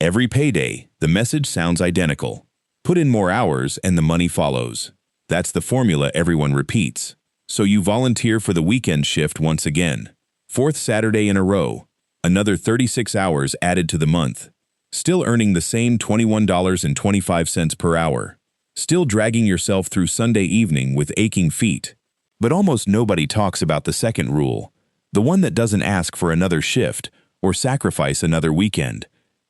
Every payday, the message sounds identical. Put in more hours and the money follows. That's the formula everyone repeats. So you volunteer for the weekend shift once again. Fourth Saturday in a row. Another 36 hours added to the month. Still earning the same $21.25 per hour. Still dragging yourself through Sunday evening with aching feet. But almost nobody talks about the second rule, the one that doesn't ask for another shift or sacrifice another weekend.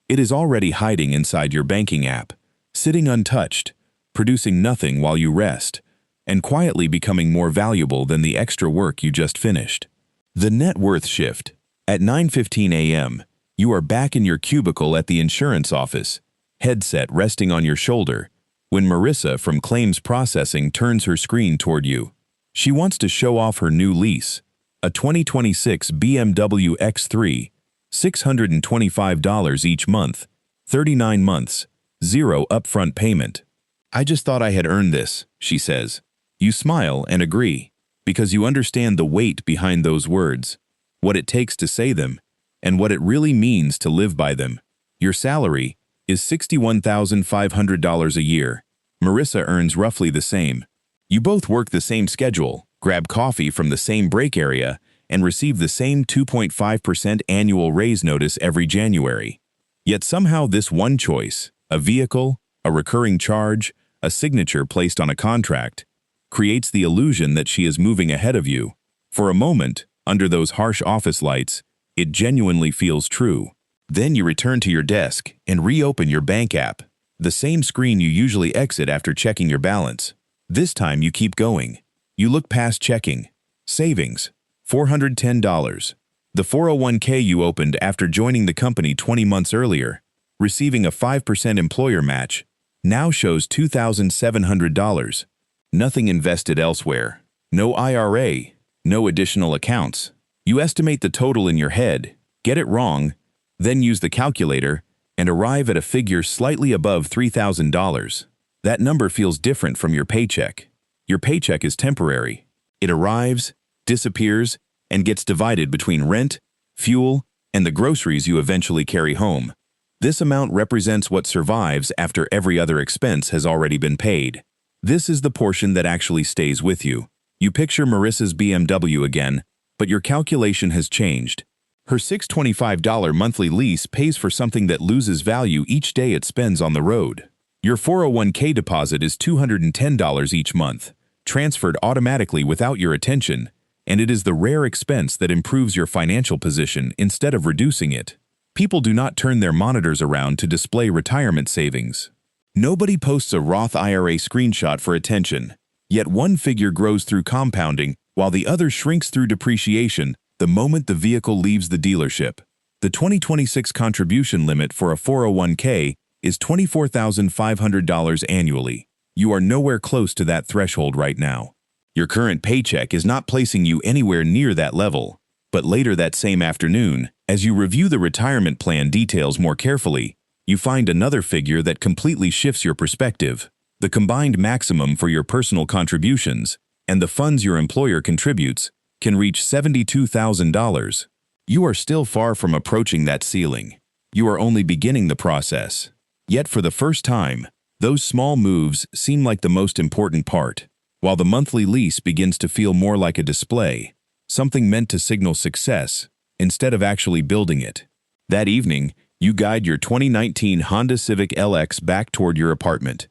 It is already hiding inside your banking app, sitting untouched, producing nothing while you rest, and quietly becoming more valuable than the extra work you just finished. The net worth shift. At 9:15 a.m., you are back in your cubicle at the insurance office, headset resting on your shoulder, when Marissa from claims processing turns her screen toward you. She wants to show off her new lease, a 2026 BMW X3, $625 each month, 39 months, 0 upfront payment. "I just thought I had earned this," she says. You smile and agree, because you understand the weight behind those words, what it takes to say them, and what it really means to live by them. Your salary is $61,500 a year. Marissa earns roughly the same. You both work the same schedule, grab coffee from the same break area, and receive the same 2.5% annual raise notice every January. Yet somehow this one choice, a vehicle, a recurring charge, a signature placed on a contract, creates the illusion that she is moving ahead of you. For a moment, under those harsh office lights, it genuinely feels true. Then you return to your desk and reopen your bank app, the same screen you usually exit after checking your balance. This time you keep going. You look past checking. Savings, $410. The 401k you opened after joining the company 20 months earlier, receiving a 5% employer match, now shows $2,700. Nothing invested elsewhere. No IRA, no additional accounts. You estimate the total in your head, get it wrong, then use the calculator, and arrive at a figure slightly above $3,000. That number feels different from your paycheck. Your paycheck is temporary. It arrives, disappears, and gets divided between rent, fuel, and the groceries you eventually carry home. This amount represents what survives after every other expense has already been paid. This is the portion that actually stays with you. You picture Marissa's BMW again, but your calculation has changed. Her $625 monthly lease pays for something that loses value each day it spends on the road. Your 401k deposit is $210 each month, transferred automatically without your attention, and it is the rare expense that improves your financial position instead of reducing it. People do not turn their monitors around to display retirement savings. Nobody posts a Roth IRA screenshot for attention, yet one figure grows through compounding while the other shrinks through depreciation the moment the vehicle leaves the dealership. The 2026 contribution limit for a 401k is $24,500 annually. You are nowhere close to that threshold right now. Your current paycheck is not placing you anywhere near that level. But later that same afternoon, as you review the retirement plan details more carefully, you find another figure that completely shifts your perspective. The combined maximum for your personal contributions and the funds your employer contributes can reach $72,000. You are still far from approaching that ceiling. You are only beginning the process. Yet for the first time, those small moves seem like the most important part, while the monthly lease begins to feel more like a display, something meant to signal success instead of actually building it. That evening, you guide your 2019 Honda Civic LX back toward your apartment.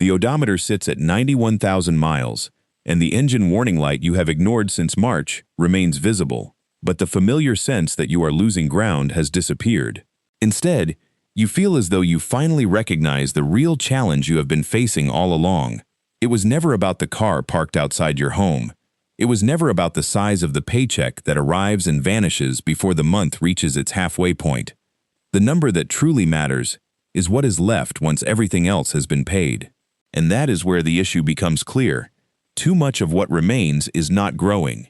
The odometer sits at 91,000 miles, and the engine warning light you have ignored since March remains visible, but the familiar sense that you are losing ground has disappeared. Instead, you feel as though you finally recognize the real challenge you have been facing all along. It was never about the car parked outside your home. It was never about the size of the paycheck that arrives and vanishes before the month reaches its halfway point. The number that truly matters is what is left once everything else has been paid. And that is where the issue becomes clear. Too much of what remains is not growing.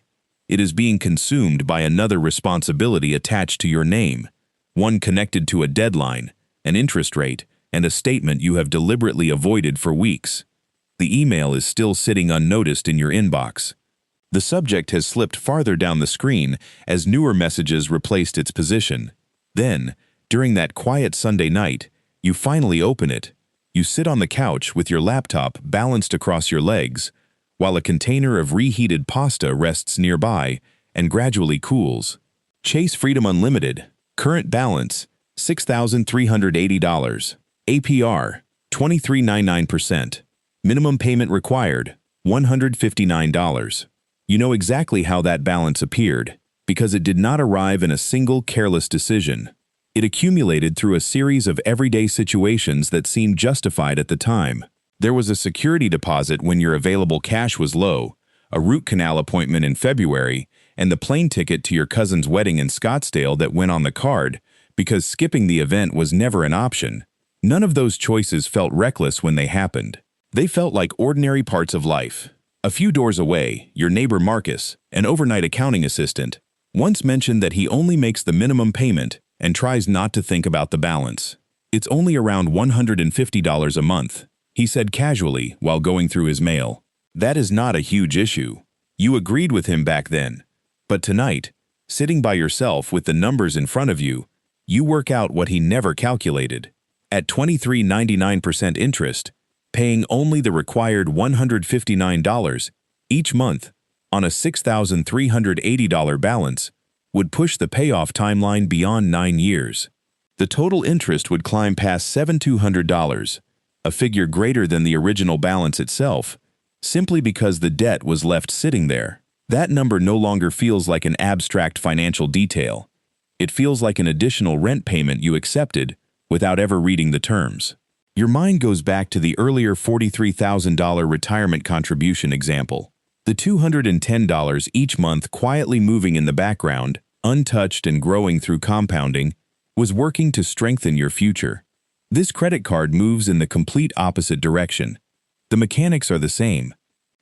It is being consumed by another responsibility attached to your name, one connected to a deadline, an interest rate, and a statement you have deliberately avoided for weeks. The email is still sitting unnoticed in your inbox. The subject has slipped farther down the screen as newer messages replaced its position. Then, during that quiet Sunday night, You finally open it. You sit on the couch with your laptop balanced across your legs, while a container of reheated pasta rests nearby and gradually cools. Chase Freedom Unlimited. Current balance, $6,380. APR, 23.99%. Minimum payment required, $159. You know exactly how that balance appeared, because it did not arrive in a single careless decision. It accumulated through a series of everyday situations that seemed justified at the time. There was a security deposit when your available cash was low, a root canal appointment in February, and the plane ticket to your cousin's wedding in Scottsdale that went on the card because skipping the event was never an option. None of those choices felt reckless when they happened. They felt like ordinary parts of life. A few doors away, your neighbor Marcus, an overnight accounting assistant, once mentioned that he only makes the minimum payment and tries not to think about the balance. It's only around $150 a month, he said casually while going through his mail. That is not a huge issue. You agreed with him back then. But tonight, sitting by yourself with the numbers in front of you, you work out what he never calculated. At 23.99% interest, paying only the required $159 each month on a $6,380 balance would push the payoff timeline beyond 9 years. The total interest would climb past $7,200, a figure greater than the original balance itself, simply because the debt was left sitting there. That number no longer feels like an abstract financial detail. It feels like an additional rent payment you accepted without ever reading the terms. Your mind goes back to the earlier $43,000 retirement contribution example. The $210 each month quietly moving in the background, untouched and growing through compounding, was working to strengthen your future. This credit card moves in the complete opposite direction. The mechanics are the same.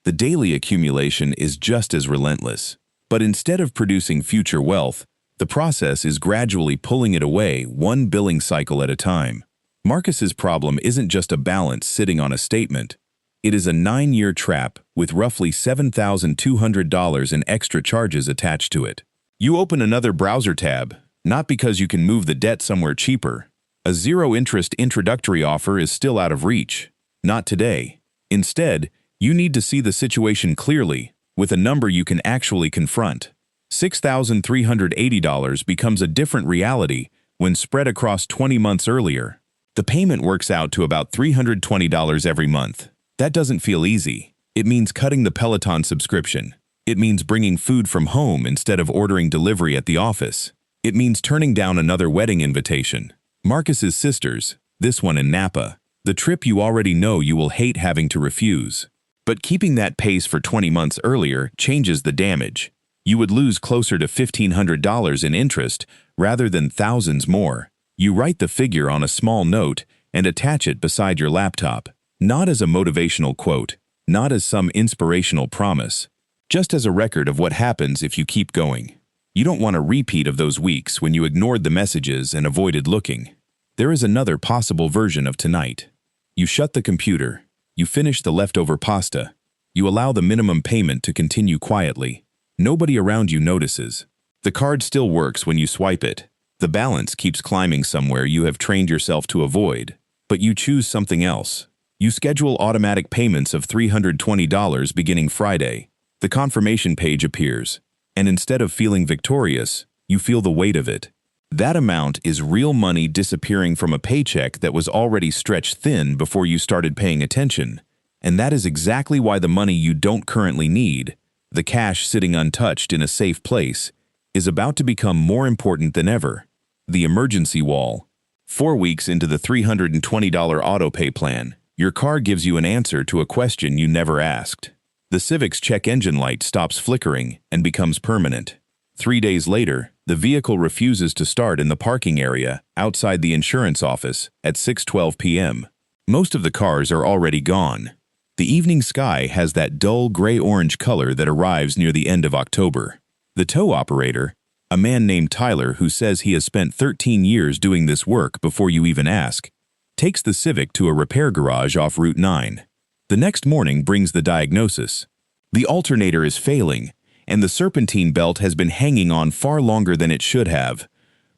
The daily accumulation is just as relentless. But instead of producing future wealth, the process is gradually pulling it away one billing cycle at a time. Marcus's problem isn't just a balance sitting on a statement. It is a 9-year trap with roughly $7,200 in extra charges attached to it. You open another browser tab, not because you can move the debt somewhere cheaper. A zero-interest introductory offer is still out of reach. Not today. Instead, you need to see the situation clearly, with a number you can actually confront. $6,380 becomes a different reality when spread across 20 months earlier. The payment works out to about $320 every month. That doesn't feel easy. It means cutting the Peloton subscription. It means bringing food from home instead of ordering delivery at the office. It means turning down another wedding invitation. Marcus's sister's, this one in Napa. The trip you already know you will hate having to refuse. But keeping that pace for 20 months earlier changes the damage. You would lose closer to $1,500 in interest rather than thousands more. You write the figure on a small note and attach it beside your laptop, not as a motivational quote, not as some inspirational promise, just as a record of what happens if you keep going. You don't want a repeat of those weeks when you ignored the messages and avoided looking. There is another possible version of tonight. You shut the computer. You finish the leftover pasta. You allow the minimum payment to continue quietly. Nobody around you notices. The card still works when you swipe it. The balance keeps climbing somewhere you have trained yourself to avoid. But you choose something else. You schedule automatic payments of $320 beginning Friday. The confirmation page appears, and instead of feeling victorious, you feel the weight of it. That amount is real money disappearing from a paycheck that was already stretched thin before you started paying attention. And that is exactly why the money you don't currently need, the cash sitting untouched in a safe place, is about to become more important than ever. The emergency wall. 4 weeks into the $320 autopay plan, your car gives you an answer to a question you never asked. The Civic's check engine light stops flickering and becomes permanent. 3 days later, the vehicle refuses to start in the parking area outside the insurance office at 6:12 p.m. Most of the cars are already gone. The evening sky has that dull gray-orange color that arrives near the end of October. The tow operator, a man named Tyler who says he has spent 13 years doing this work before you even ask, takes the Civic to a repair garage off Route 9. The next morning brings the diagnosis. The alternator is failing, and the serpentine belt has been hanging on far longer than it should have.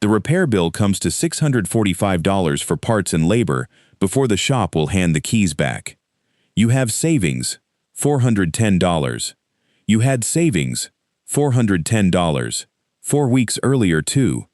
The repair bill comes to $645 for parts and labor before the shop will hand the keys back. You have savings, $410. You had savings, $410, 4 weeks earlier too,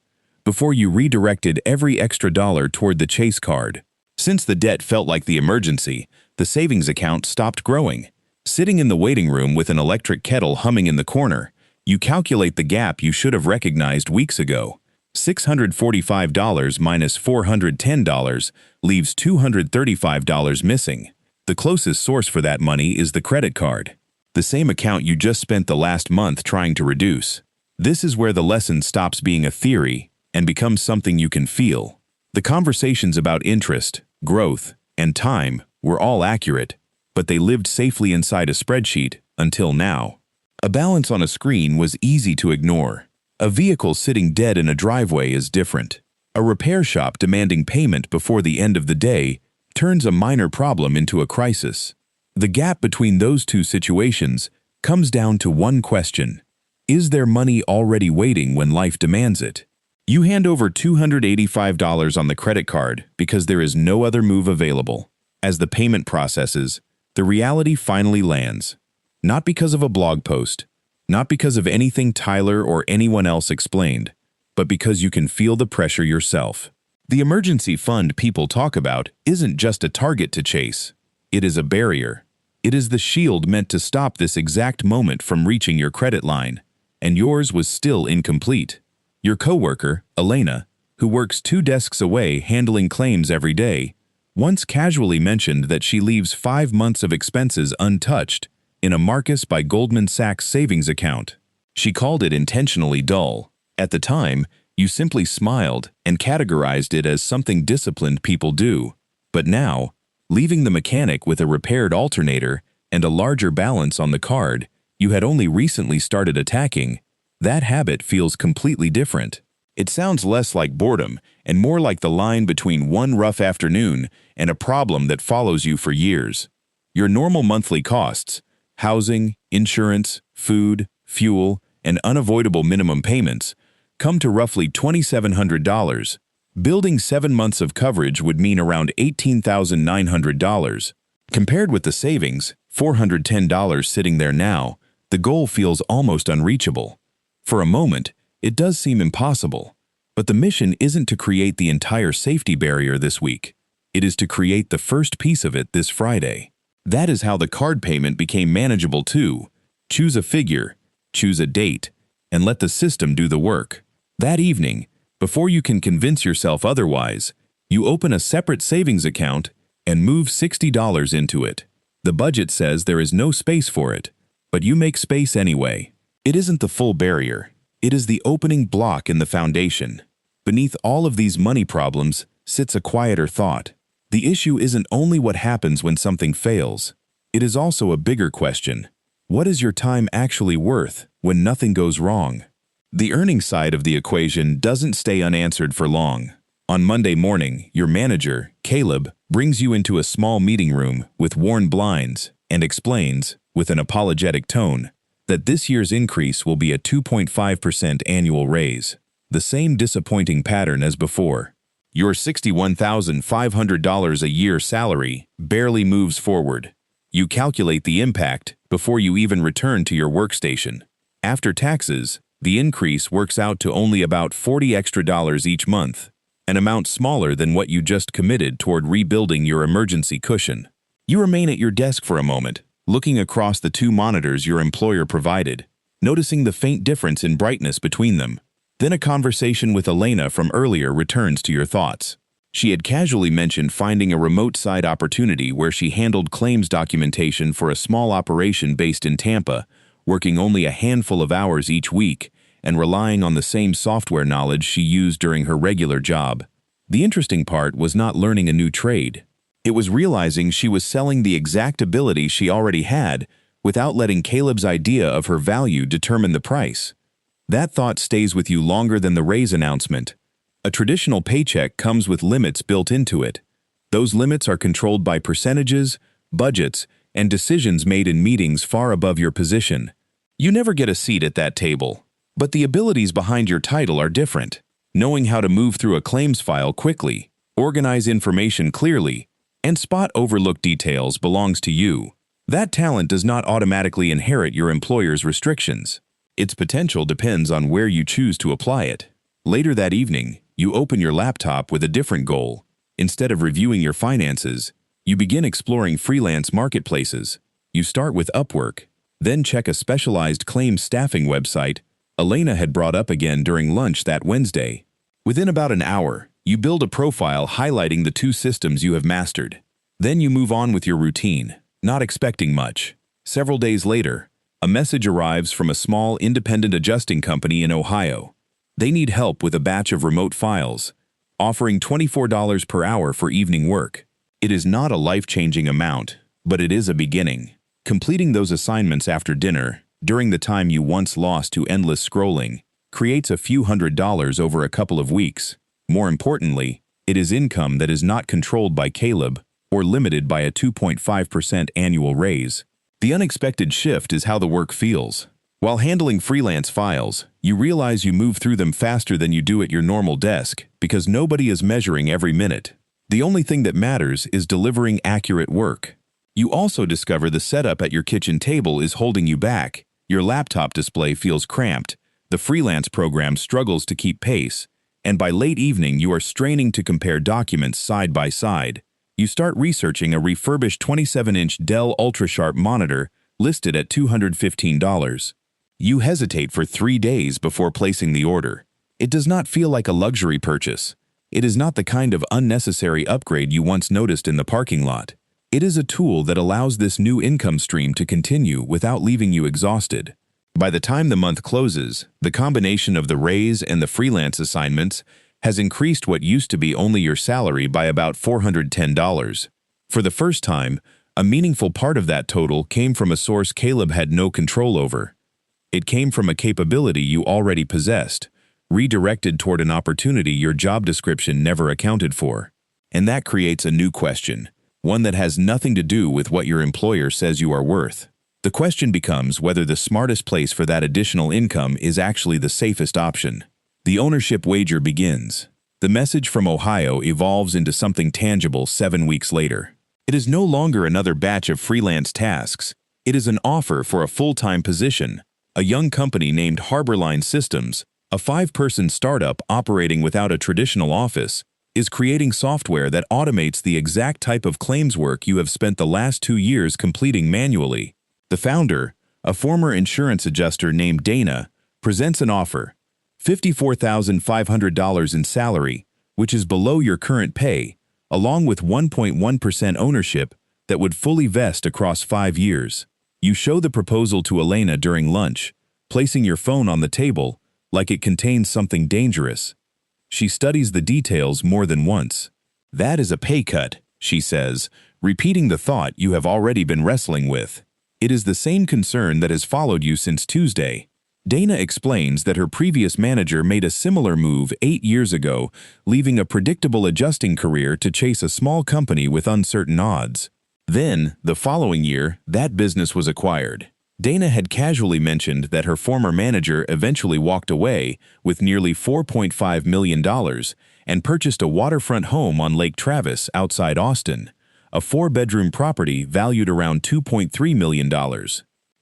before you redirected every extra dollar toward the Chase card. Since the debt felt like the emergency, the savings account stopped growing. Sitting in the waiting room with an electric kettle humming in the corner, you calculate the gap you should have recognized weeks ago. $645 minus $410 leaves $235 missing. The closest source for that money is the credit card, the same account you just spent the last month trying to reduce. This is where the lesson stops being a theory and becomes something you can feel. The conversations about interest, growth, and time were all accurate, but they lived safely inside a spreadsheet until now. A balance on a screen was easy to ignore. A vehicle sitting dead in a driveway is different. A repair shop demanding payment before the end of the day turns a minor problem into a crisis. The gap between those two situations comes down to one question: is there money already waiting when life demands it? You hand over $285 on the credit card because there is no other move available. As the payment processes, the reality finally lands. Not because of a blog post, not because of anything Tyler or anyone else explained, but because you can feel the pressure yourself. The emergency fund people talk about isn't just a target to chase. It is a barrier. It is the shield meant to stop this exact moment from reaching your credit line, and yours was still incomplete. Your coworker, Elena, who works 2 desks away handling claims every day, once casually mentioned that she leaves 5 months of expenses untouched in a Marcus by Goldman Sachs savings account. She called it intentionally dull. At the time, you simply smiled and categorized it as something disciplined people do. But now, leaving the mechanic with a repaired alternator and a larger balance on the card you had only recently started attacking, that habit feels completely different. It sounds less like boredom and more like the line between one rough afternoon and a problem that follows you for years. Your normal monthly costs, housing, insurance, food, fuel, and unavoidable minimum payments, come to roughly $2,700. Building 7 months of coverage would mean around $18,900. Compared with the savings, $410 sitting there now, the goal feels almost unreachable. For a moment, it does seem impossible, but the mission isn't to create the entire safety barrier this week. It is to create the first piece of it this Friday. That is how the card payment became manageable too. Choose a figure, choose a date, and let the system do the work. That evening, before you can convince yourself otherwise, you open a separate savings account and move $60 into it. The budget says there is no space for it, but you make space anyway. It isn't the full barrier. It is the opening block in the foundation. Beneath all of these money problems sits a quieter thought. The issue isn't only what happens when something fails. It is also a bigger question. What is your time actually worth when nothing goes wrong? The earning side of the equation doesn't stay unanswered for long. On Monday morning, your manager, Caleb, brings you into a small meeting room with worn blinds and explains, with an apologetic tone, that this year's increase will be a 2.5% annual raise. The same disappointing pattern as before. Your $61,500 a year salary barely moves forward. You calculate the impact before you even return to your workstation. After taxes, the increase works out to only about $40 extra each month, an amount smaller than what you just committed toward rebuilding your emergency cushion. You remain at your desk for a moment, looking across the 2 monitors your employer provided, noticing the faint difference in brightness between them. Then a conversation with Elena from earlier returns to your thoughts. She had casually mentioned finding a remote side opportunity where she handled claims documentation for a small operation based in Tampa, working only a handful of hours each week and relying on the same software knowledge she used during her regular job. The interesting part was not learning a new trade. It was realizing she was selling the exact ability she already had without letting Caleb's idea of her value determine the price. That thought stays with you longer than the raise announcement. A traditional paycheck comes with limits built into it. Those limits are controlled by percentages, budgets, and decisions made in meetings far above your position. You never get a seat at that table, but the abilities behind your title are different. Knowing how to move through a claims file quickly, organize information clearly, and spot overlooked details belongs to you. That talent does not automatically inherit your employer's restrictions. Its potential depends on where you choose to apply it. Later that evening, you open your laptop with a different goal. Instead of reviewing your finances, you begin exploring freelance marketplaces. You start with Upwork, then check a specialized claims staffing website Elena had brought up again during lunch that Wednesday. Within about an hour, you build a profile highlighting the 2 systems you have mastered. Then you move on with your routine, not expecting much. Several days later, a message arrives from a small independent adjusting company in Ohio. They need help with a batch of remote files, offering $24 per hour for evening work. It is not a life-changing amount, but it is a beginning. Completing those assignments after dinner, during the time you once lost to endless scrolling, creates a few $100s over a couple of weeks. More importantly, it is income that is not controlled by Caleb or limited by a 2.5% annual raise. The unexpected shift is how the work feels. While handling freelance files, you realize you move through them faster than you do at your normal desk because nobody is measuring every minute. The only thing that matters is delivering accurate work. You also discover the setup at your kitchen table is holding you back. Your laptop display feels cramped, the freelance program struggles to keep pace, and by late evening you are straining to compare documents side by side. You start researching a refurbished 27-inch Dell UltraSharp monitor listed at $215. You hesitate for 3 days before placing the order. It does not feel like a luxury purchase. It is not the kind of unnecessary upgrade you once noticed in the parking lot. It is a tool that allows this new income stream to continue without leaving you exhausted. By the time the month closes, the combination of the raise and the freelance assignments has increased what used to be only your salary by about $410. For the first time, a meaningful part of that total came from a source Caleb had no control over. It came from a capability you already possessed, redirected toward an opportunity your job description never accounted for. And that creates a new question, one that has nothing to do with what your employer says you are worth. The question becomes whether the smartest place for that additional income is actually the safest option. The ownership wager begins. The message from Ohio evolves into something tangible 7 weeks later. It is no longer another batch of freelance tasks. It is an offer for a full-time position. A young company named Harborline Systems, a 5-person startup operating without a traditional office, is creating software that automates the exact type of claims work you have spent the last 2 years completing manually. The founder, a former insurance adjuster named Dana, presents an offer, $54,500 in salary, which is below your current pay, along with 1.1% ownership that would fully vest across 5 years. You show the proposal to Elena during lunch, placing your phone on the table like it contains something dangerous. She studies the details more than once. "That is a pay cut," she says, repeating the thought you have already been wrestling with. It is the same concern that has followed you since Tuesday. Dana explains that her previous manager made a similar move 8 years ago, leaving a predictable adjusting career to chase a small company with uncertain odds. Then, the following year, that business was acquired. Dana had casually mentioned that her former manager eventually walked away with nearly $4.5 million and purchased a waterfront home on Lake Travis outside Austin, a 4-bedroom property valued around $2.3 million.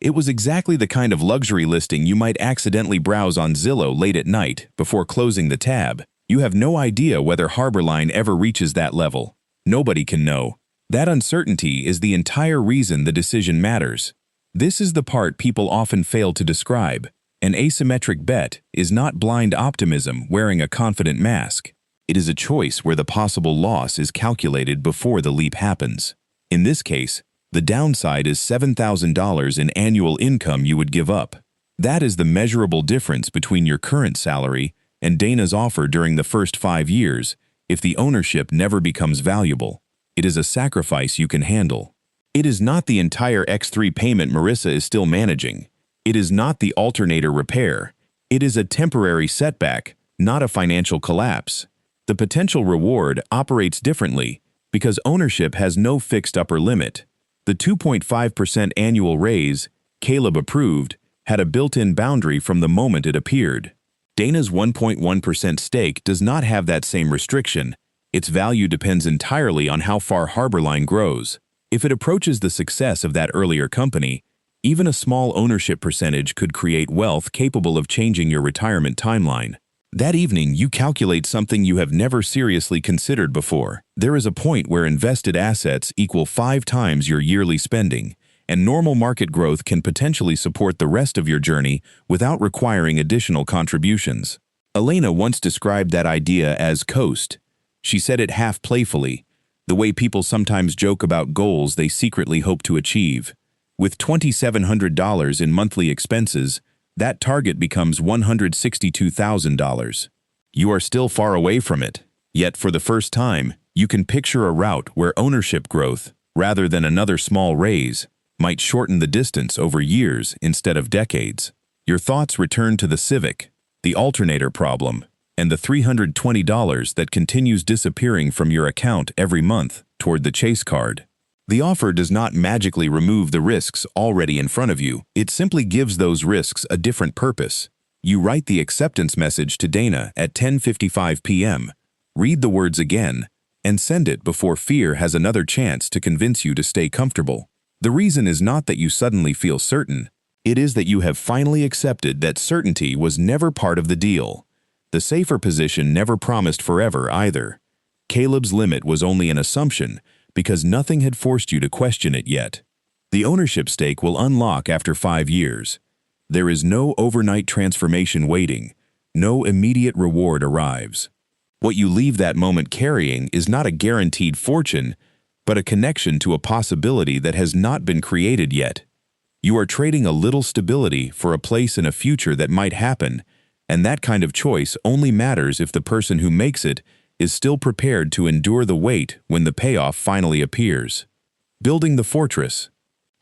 It was exactly the kind of luxury listing you might accidentally browse on Zillow late at night before closing the tab. You have no idea whether Harborline ever reaches that level. Nobody can know. That uncertainty is the entire reason the decision matters. This is the part people often fail to describe. An asymmetric bet is not blind optimism wearing a confident mask. It is a choice where the possible loss is calculated before the leap happens. In this case, the downside is $7,000 in annual income you would give up. That is the measurable difference between your current salary and Dana's offer during the first 5 years if the ownership never becomes valuable. It is a sacrifice you can handle. It is not the entire X3 payment Marissa is still managing. It is not the alternator repair. It is a temporary setback, not a financial collapse. The potential reward operates differently because ownership has no fixed upper limit. The 2.5% annual raise, Caleb approved, had a built-in boundary from the moment it appeared. Dana's 1.1% stake does not have that same restriction. Its value depends entirely on how far Harborline grows. If it approaches the success of that earlier company, even a small ownership percentage could create wealth capable of changing your retirement timeline. That evening, you calculate something you have never seriously considered before. There is a point where invested assets equal 5 times your yearly spending, and normal market growth can potentially support the rest of your journey without requiring additional contributions. Elena once described that idea as coast. She said it half playfully, the way people sometimes joke about goals they secretly hope to achieve. With $2,700 in monthly expenses, that target becomes $162,000. You are still far away from it, yet for the first time, you can picture a route where ownership growth, rather than another small raise, might shorten the distance over years instead of decades. Your thoughts return to the Civic, the alternator problem, and the $320 that continues disappearing from your account every month toward the Chase card. The offer does not magically remove the risks already in front of you. It simply gives those risks a different purpose. You write the acceptance message to Dana at 10:55 p.m., read the words again, and send it before fear has another chance to convince you to stay comfortable. The reason is not that you suddenly feel certain. It is that you have finally accepted that certainty was never part of the deal. The safer position never promised forever either. Caleb's limit was only an assumption, because nothing had forced you to question it yet. The ownership stake will unlock after 5 years. There is no overnight transformation waiting. No immediate reward arrives. What you leave that moment carrying is not a guaranteed fortune, but a connection to a possibility that has not been created yet. You are trading a little stability for a place in a future that might happen, and that kind of choice only matters if the person who makes it is still prepared to endure the wait when the payoff finally appears. Building the fortress.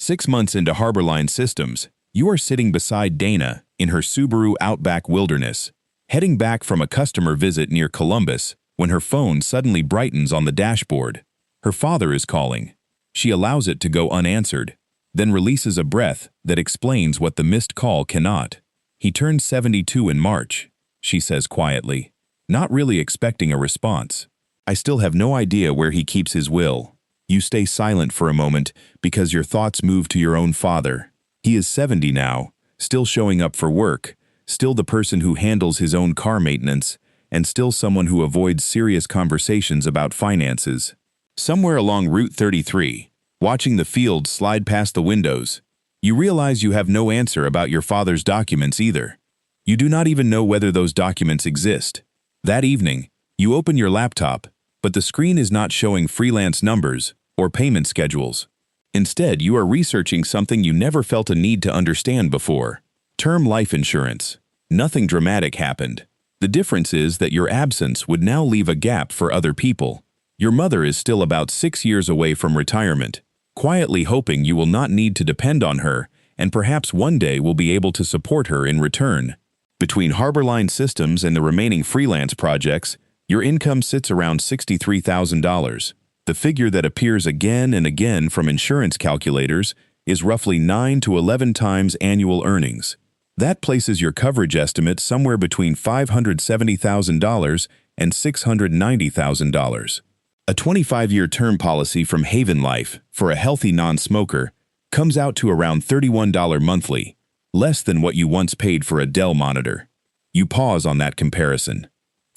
6 months into Harborline Systems, you are sitting beside Dana in her Subaru Outback Wilderness, heading back from a customer visit near Columbus when her phone suddenly brightens on the dashboard. Her father is calling. She allows it to go unanswered, then releases a breath that explains what the missed call cannot. He turned 72 in March, she says quietly, not really expecting a response. I still have no idea where he keeps his will. You stay silent for a moment because your thoughts move to your own father. He is 70 now, still showing up for work, still the person who handles his own car maintenance, and still someone who avoids serious conversations about finances. Somewhere along Route 33, watching the fields slide past the windows, you realize you have no answer about your father's documents either. You do not even know whether those documents exist. That evening, you open your laptop, but the screen is not showing freelance numbers or payment schedules. Instead, you are researching something you never felt a need to understand before: term life insurance. Nothing dramatic happened. The difference is that your absence would now leave a gap for other people. Your mother is still about 6 years away from retirement, quietly hoping you will not need to depend on her and perhaps one day will be able to support her in return. Between Harborline Systems and the remaining freelance projects, your income sits around $63,000. The figure that appears again and again from insurance calculators is roughly 9 to 11 times annual earnings. That places your coverage estimate somewhere between $570,000 and $690,000. A 25-year term policy from Haven Life for a healthy non-smoker comes out to around $31 monthly, less than what you once paid for a Dell monitor. You pause on that comparison.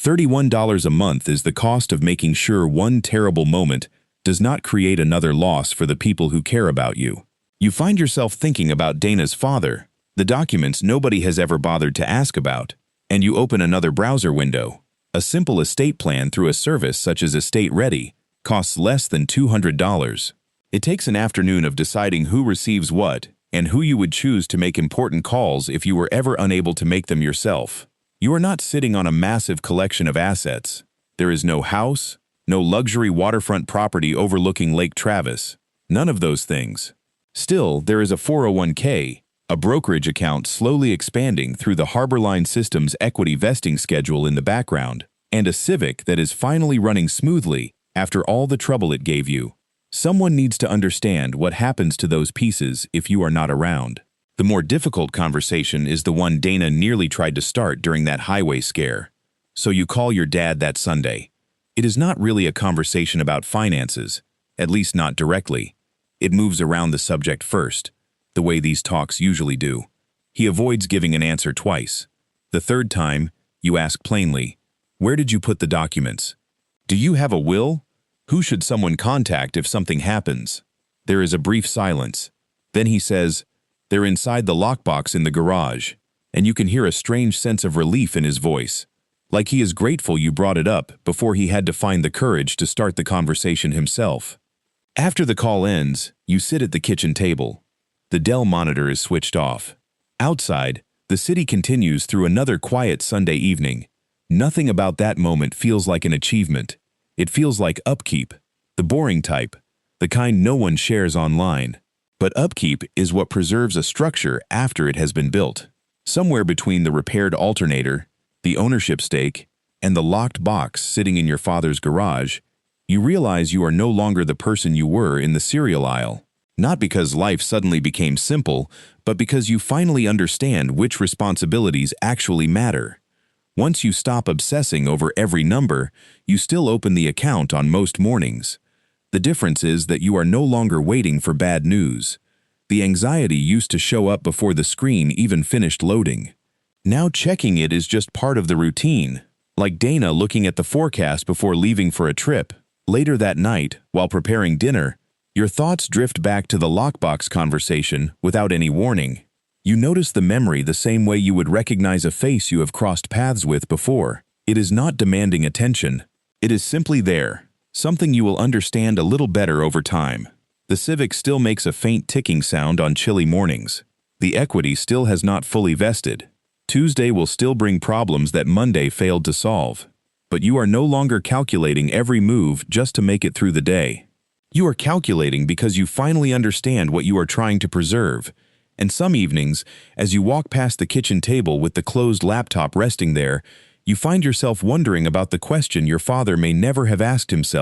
$31 a month is the cost of making sure one terrible moment does not create another loss for the people who care about you. You find yourself thinking about Dana's father, the documents nobody has ever bothered to ask about, and you open another browser window. A simple estate plan through a service such as Estate Ready costs less than $200. It takes an afternoon of deciding who receives what and who you would choose to make important calls if you were ever unable to make them yourself. You are not sitting on a massive collection of assets. There is no house, no luxury waterfront property overlooking Lake Travis, none of those things. Still, there is a 401k, a brokerage account slowly expanding through the Harborline Systems equity vesting schedule in the background, and a Civic that is finally running smoothly after all the trouble it gave you. Someone needs to understand what happens to those pieces if you are not around. The more difficult conversation is the one Dana nearly tried to start during that highway scare. So you call your dad that Sunday. It is not really a conversation about finances, at least not directly. It moves around the subject first, the way these talks usually do. He avoids giving an answer twice. The third time, you ask plainly, "Where did you put the documents? Do you have a will? Who should someone contact if something happens?" There is a brief silence. Then he says, "They're inside the lockbox in the garage," and you can hear a strange sense of relief in his voice, like he is grateful you brought it up before he had to find the courage to start the conversation himself. After the call ends, you sit at the kitchen table. The Dell monitor is switched off. Outside, the city continues through another quiet Sunday evening. Nothing about that moment feels like an achievement. It feels like upkeep, the boring type, the kind no one shares online. But upkeep is what preserves a structure after it has been built. Somewhere between the repaired alternator, the ownership stake, and the locked box sitting in your father's garage, you realize you are no longer the person you were in the cereal aisle. Not because life suddenly became simple, but because you finally understand which responsibilities actually matter. Once you stop obsessing over every number, you still open the account on most mornings. The difference is that you are no longer waiting for bad news. The anxiety used to show up before the screen even finished loading. Now checking it is just part of the routine, like Dana looking at the forecast before leaving for a trip. Later that night, while preparing dinner, your thoughts drift back to the lockbox conversation without any warning. You notice the memory the same way you would recognize a face you have crossed paths with before. It is not demanding attention. It is simply there, something you will understand a little better over time. The Civic still makes a faint ticking sound on chilly mornings. The equity still has not fully vested. Tuesday will still bring problems that Monday failed to solve. But you are no longer calculating every move just to make it through the day. You are calculating because you finally understand what you are trying to preserve. And some evenings, as you walk past the kitchen table with the closed laptop resting there, you find yourself wondering about the question your father may never have asked himself.